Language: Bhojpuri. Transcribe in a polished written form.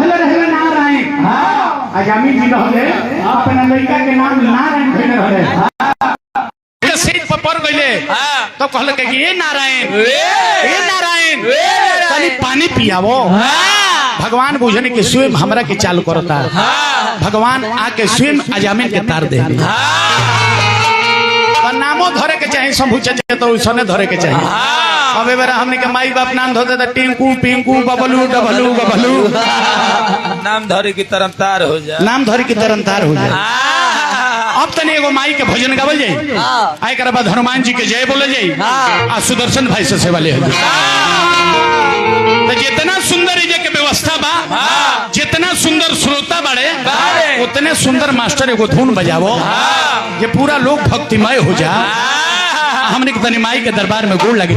कहले रहे नारायण। आगामी जी रहले अपना लड़का के नाम नारायण देने रहे। सेठ पर पड़ गए तो कहल कि ये नारायण खाली पानी पियावो। भगवान बुझने के स्वयं हमरा के चालू करता। भगवान आके स्वयं अजामिन के तार दे। नामो धरे के चाहे शंभू चाचा तो उसने धरे के चाहिए। अब बेरा हमने के माई बाप नाम धोते थे टिंकू पिंकू बबलू डबलू गबलू। नाम धरे की तरनतार हो जाए। नाम धरे की तरनतार हो जाए। अब तनी एगो माई के भजन गावल जाई। आई कर बाद हनुमान जी के जय बोले जाई। आ सुदर्शन भाई से सेवा ले हो। तो जितना सुंदर इजे के व्यवस्था बा, जितना सुंदर श्रोता बड़े, उतने सुंदर मास्टर एगो धुन बजावो ये पूरा लोग भक्तिमय हो जा। हमने तनी माई के दरबार में गोड़ लगे।